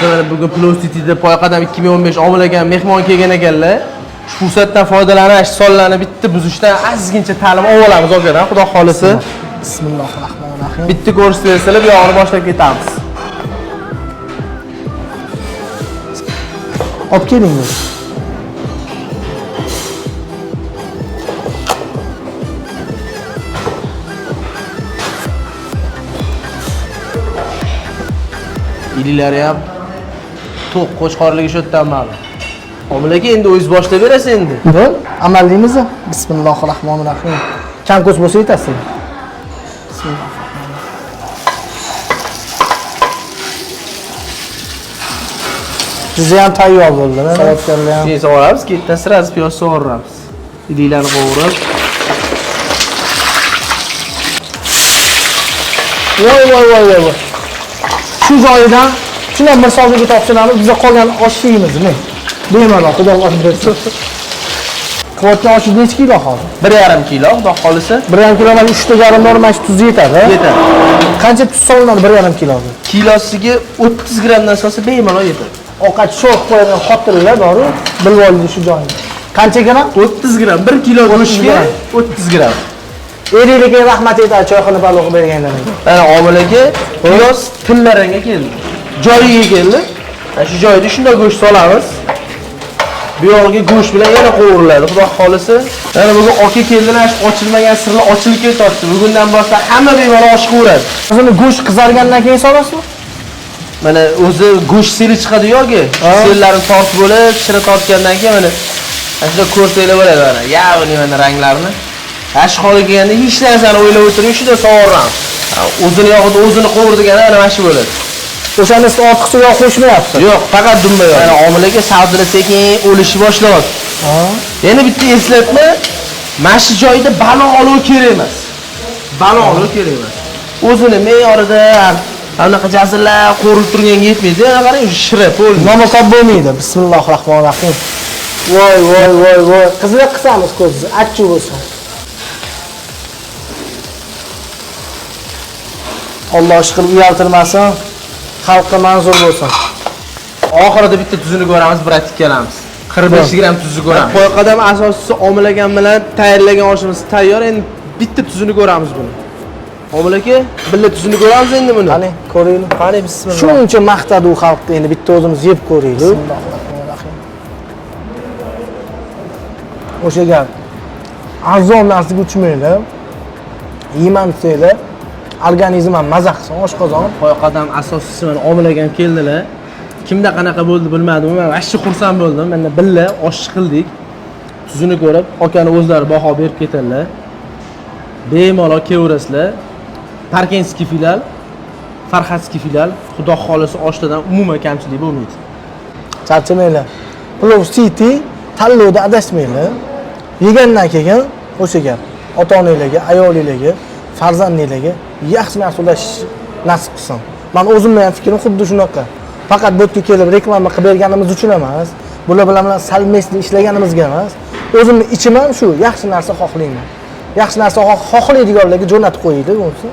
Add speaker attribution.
Speaker 1: Bugun Plus City'da Poyqadam 2015 omilagan mehmon kelgan ekanlar. Shu fursatdan foydalanish, sonlarni bitta buzishdan azgincha ta'lim olamiz o'zgadan, xudo xolisi.
Speaker 2: Bismillahirrohmanirrohim.
Speaker 1: Bitta ko'rsatib bersalar, bu yo'g'ini boshlab ketamiz.
Speaker 2: Olib kelingiz.
Speaker 1: Ililari ham to'q qo'chqorligi shu yerdan ma'lum. Omilaga endi o'zingiz boshlab berasiz endi.
Speaker 2: Bo'l, amallaymiz. Bismillahirrohmanirrohim. Kam ko'z bo'lsa yetasizlar. Sizni ham tayyor bo'ldi. Salatlarni ham.
Speaker 1: Keyin sog'oramiz, keyin sirasi piyoz sog'oramiz. Ilinglarni qovurib.
Speaker 2: Voy. Shu joyidan shundan bir savdoga topshiramiz, bizga qolgan osh yeymiz-mi? Bemalol, xudo xohlasa bersin. Quvvatli osh necha kilo hozir?
Speaker 1: 1,5 kilo, xudo xolisi.
Speaker 2: 1,5 kilo mana 3 normal tuz yetadi.
Speaker 1: Yetadi.
Speaker 2: Qancha tuz solinadi 1,5 kiloga?
Speaker 1: Kilosiga 30 grammdan solsa bemalol yetadi.
Speaker 2: Ovqat sho'x qo'ygan xotirlar bor-ku, bilib oling shu joyni. Qancha gramm?
Speaker 1: 30 gramm. 1 kilo go'shtga 30 gramm.
Speaker 2: Erilikka rahmat aytadi choyxona baliq berganlarga.
Speaker 1: Mana omilaga piyoz tillaranga keldi. Joyiga keldi. Shu joyda shunday go'sht solamiz. Bu yog'iga go'sht bilan yana qovuriladi, xudo xolisi. Mana bugun oka keldilar, ochilmagan sirlar ochilib ketyapti. Bugundan boshlab hamma bemalol osh qo'yadi.
Speaker 2: O'zini go'sht qizargandan keyin solasizmi?
Speaker 1: Mana o'zi go'sht seli chiqadi yoki, sellarini tortib bo'lib, shira tortgandan keyin mana shunda ko'rsanglar bo'ladi mana. Ya'ni mana ranglarini. Ash holiga kelganda hech narsani o'ylab o'tirmay shunda sog'oramiz. O'zini yog'ida o'zini qovurdigani ana shu bo'ladi.
Speaker 2: O'shani siz ortiqcha yog' qo'shmayapsiz.
Speaker 1: Yo'q, faqat dumba yog'. Mana omilaga savdolar sekin o'lishni boshlayapti. Yana bitta eslatma, mana shu joyda baliq olov kerak emas. Baliq olov kerak emas. O'zini me'yorida anaqa jazirlar qo'rilib turganga yetmaydi. Ana qarang, shira bo'ldi.
Speaker 2: Nomaqob bo'lmaydi. Bismillahirrohmanirrohim. Voy. Qizlar qisamiz ko'zni, achchiq bo'lsin. Alloh shukr uyaltirmasin. Xalqqa manzur bo'lsin.
Speaker 1: Oxirida bitta tuzini ko'ramiz, brat ikkalamiz. 45 gram tuzni ko'ramiz. Qo'yqadam asosiysi omilagan bilan tayyorlagan oshimiz tayyor. Endi bitta tuzini ko'ramiz buni. Omilaka, billa tuzini ko'ramiz endi buni.
Speaker 2: Qani, ko'raylik.
Speaker 1: Qani, bismillah.
Speaker 2: Shuncha maqtadi u xalqni, endi bitta o'zimiz yeb ko'raylik. Bismillahirrohmanirrohim. O'sha gap. Arzon narsaga uchmaylar. Yeyman desanglar, organizm ham maza qilsin, oshqozon.
Speaker 1: Qo'yqadam asosiysi mana omilagan keldilar. Kimda qanaqa bo'ldi bilmadim, men vashchi xursand bo'ldim. Menda billa osh qildik. Tuzini ko'rib, okani o'zlari baho berib ketadilar. Bemalol kelaverasizlar. Parkenskiy filial, Farhadskiy filial, xudo xolisi oshlardan umuman kamchilik bo'lmaydi.
Speaker 2: Charchamanglar. Plus City tanlovda adashmanglar. Yegandan keyin o'sha gap. Ota-onalarga, ayolinglarga, farzandinglarga yaxshi narsa ulash nasib qilsin. Men o'zimning ham fikrim xuddi shunaqa. Faqat bu yerga kelib reklama qilib berganimiz uchun emas, bular bilan salmesli ishlaganimizga emas, o'zimning ichim ham shu, yaxshi narsa xohlayman. Yaxshi narsa xohlaydiganlarga jo'natib qo'yinglar, bo'lsa.